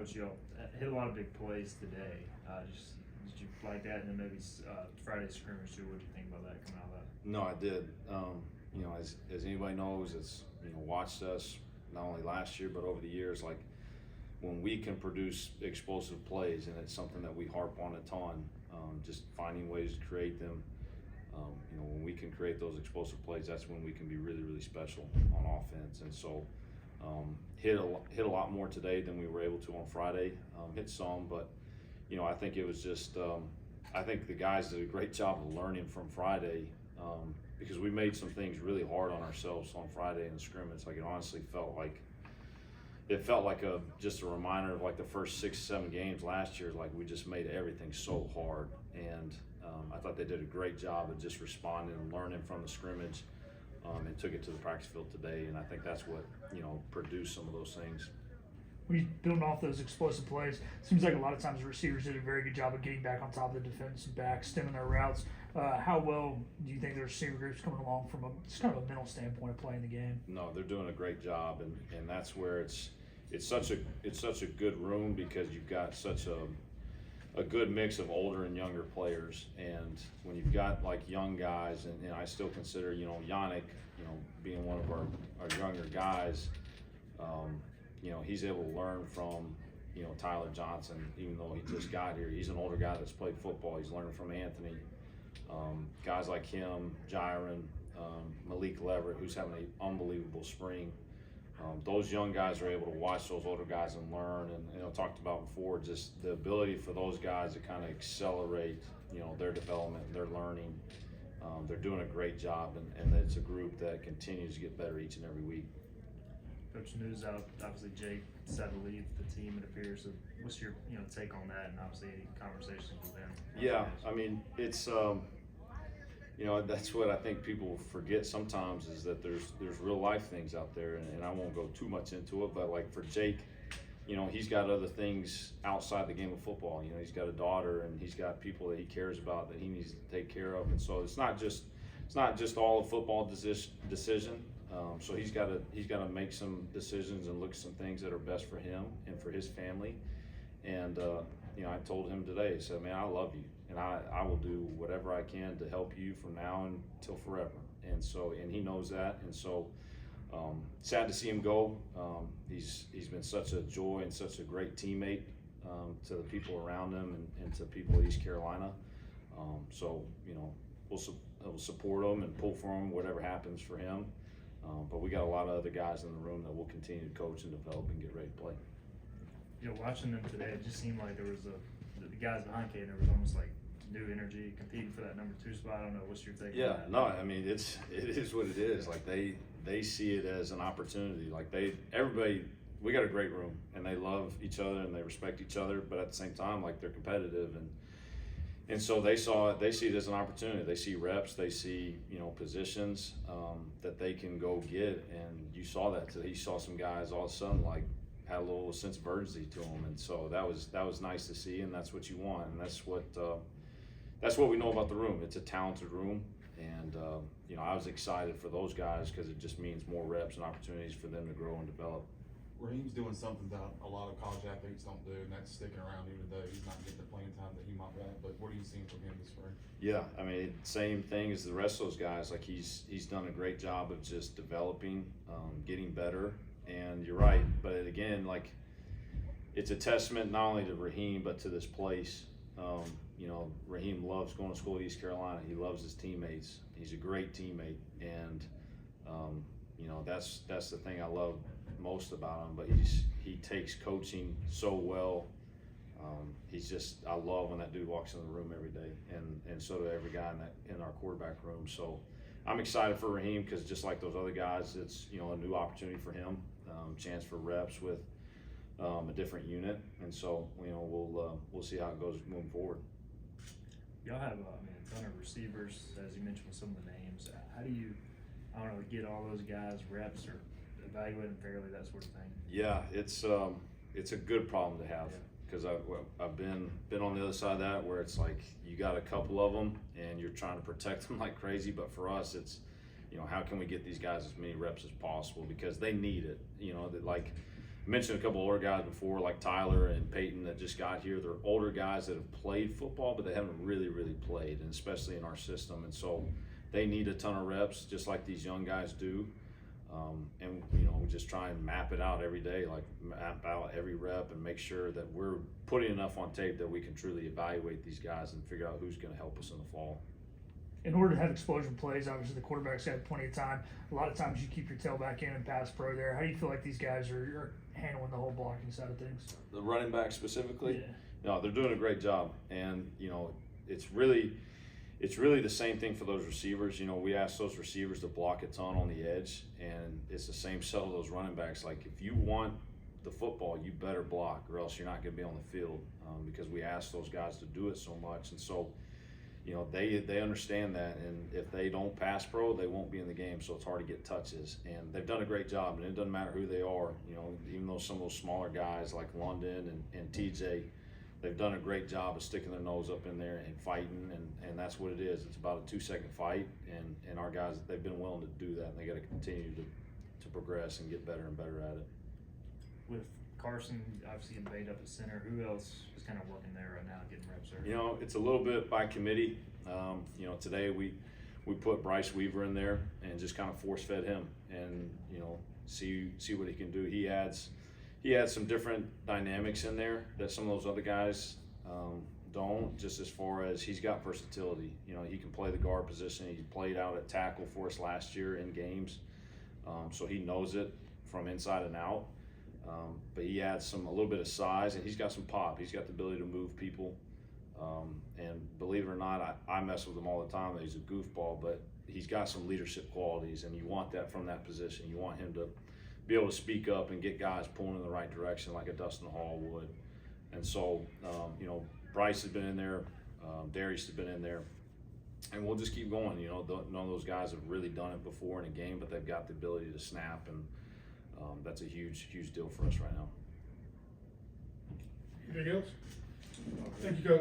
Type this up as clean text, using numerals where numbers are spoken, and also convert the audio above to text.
Coach, y'all hit a lot of big plays today. Did you like that? And then maybe Friday scrimmage too. What did you think about that coming out of that? No, I did. You know, as anybody knows, it's watched us not only last year but over the years. Like when we can produce explosive plays, and it's something that we harp on a ton. Just finding ways to create them. When we can create those explosive plays, that's when we can be really, really special on offense. And so, hit a lot more today than we were able to on Friday. Hit some, but I think it was just. I think the guys did a great job of learning from Friday because we made some things really hard on ourselves on Friday in the scrimmage. Like it honestly felt like just a reminder of like the first 6-7 games last year. Like we just made everything so hard, and I thought they did a great job of just responding and learning from the scrimmage, and took it to the practice field today. And I think that's what produced some of those things. When you building off those explosive plays, seems like a lot of times the receivers did a very good job of getting back on top of the defensive back, stemming their routes. How well do you think the receiver group's coming along from just kind of a mental standpoint of playing the game? No, they're doing a great job, and that's where it's such a good room because you've got such a good mix of older and younger players. And when you've got like young guys, and I still consider Yannick being one of our younger guys. He's able to learn from, Tyler Johnson, even though he just got here. He's an older guy that's played football. He's learning from Anthony. Guys like him, Jiren, Malik Leverett, who's having an unbelievable spring. Those young guys are able to watch those older guys and learn. And, talked about before, just the ability for those guys to kind of accelerate, their development, their learning. They're doing a great job, and it's a group that continues to get better each and every week. Coach, news out. Obviously, Jake decided to leave the team. It appears. So what's your take on that, and obviously any conversations with them? Yeah, I mean it's that's what I think people forget sometimes is that there's real life things out there, and I won't go too much into it. But like for Jake, he's got other things outside the game of football. He's got a daughter, and he's got people that he cares about that he needs to take care of, and so it's not just all a football decision. So he's got to make some decisions and look at some things that are best for him and for his family. And I told him today, I said, man, I love you, and I will do whatever I can to help you from now until forever. And he knows that. And so sad to see him go. He's been such a joy and such a great teammate to the people around him and to people of East Carolina. We'll support him and pull for him, whatever happens for him. But we got a lot of other guys in the room that will continue to coach and develop and get ready to play. Watching them today, it just seemed like there was the guys behind Caden. There was almost like new energy competing for that number 2 spot. I don't know. What's your take on that? No, I mean it is what it is. Like they see it as an opportunity. Like we got a great room, and they love each other and they respect each other. But at the same time, like they're competitive and so they see it as an opportunity. They see reps, they see, positions that they can go get. And you saw that today. You saw some guys all of a sudden like had a little sense of urgency to them. And so that was nice to see, and that's what you want. And that's what we know about the room. It's a talented room. And, I was excited for those guys because it just means more reps and opportunities for them to grow and develop. Raheem's doing something that a lot of college athletes don't do, and that's sticking around even though he's not getting the playing time that he might want. But what are you seeing from him this spring? Yeah, I mean, same thing as the rest of those guys. Like he's done a great job of just developing, getting better. And you're right, but again, like it's a testament not only to Raheem but to this place. Raheem loves going to school at East Carolina. He loves his teammates. He's a great teammate, and that's the thing I love most about him. But he takes coaching so well. I love when that dude walks in the room every day, and so do every guy in our quarterback room. So I'm excited for Raheem because just like those other guys, it's a new opportunity for him, chance for reps with a different unit, and so we'll see how it goes moving forward. Y'all have a ton of receivers, as you mentioned with some of the names. How do you, get all those guys reps or evaluate them fairly, that sort of thing? Yeah, it's a good problem to have because I've been on the other side of that where it's like you got a couple of them and you're trying to protect them like crazy. But for us, it's how can we get these guys as many reps as possible because they need it. That like mentioned a couple older guys before, like Tyler and Peyton that just got here. They're older guys that have played football, but they haven't really played, and especially in our system. And so they need a ton of reps, just like these young guys do. And we just try and map it out every day, like map out every rep and make sure that we're putting enough on tape that we can truly evaluate these guys and figure out who's going to help us in the fall. In order to have explosion plays, obviously the quarterback's got plenty of time. A lot of times you keep your tailback in and pass pro there. How do you feel like these guys are handling the whole blocking side of things? The running back specifically, Yeah. no, they're doing a great job, and it's really the same thing for those receivers. We ask those receivers to block a ton on the edge, and it's the same set of those running backs. Like, if you want the football, you better block, or else you're not going to be on the field, because we ask those guys to do it so much. And so, they understand that, and if they don't pass pro, they won't be in the game, so it's hard to get touches. And they've done a great job, and it doesn't matter who they are. Even though some of those smaller guys like London and TJ, they've done a great job of sticking their nose up in there and fighting, and that's what it is. It's about a 2-second fight, and our guys, they've been willing to do that, and they got to continue to progress and get better and better at it. With Carson obviously getting paid up at center, who else is kind of working there right now, getting reps there? It's a little bit by committee. Today we put Bryce Weaver in there and just kind of force fed him, and see what he can do. He adds some different dynamics in there that some of those other guys don't, just as far as he's got versatility. He can play the guard position. He played out at tackle for us last year in games, so he knows it from inside and out. But he adds a little bit of size, and he's got some pop. He's got the ability to move people. And believe it or not, I mess with him all the time. He's a goofball, but he's got some leadership qualities, and you want that from that position. You want him to be able to speak up and get guys pulling in the right direction like a Dustin Hall would. And so, Bryce has been in there, Darius has been in there, and we'll just keep going. None of those guys have really done it before in a game, but they've got the ability to snap, and that's a huge deal for us right now. Anything else? Thank you, Coach.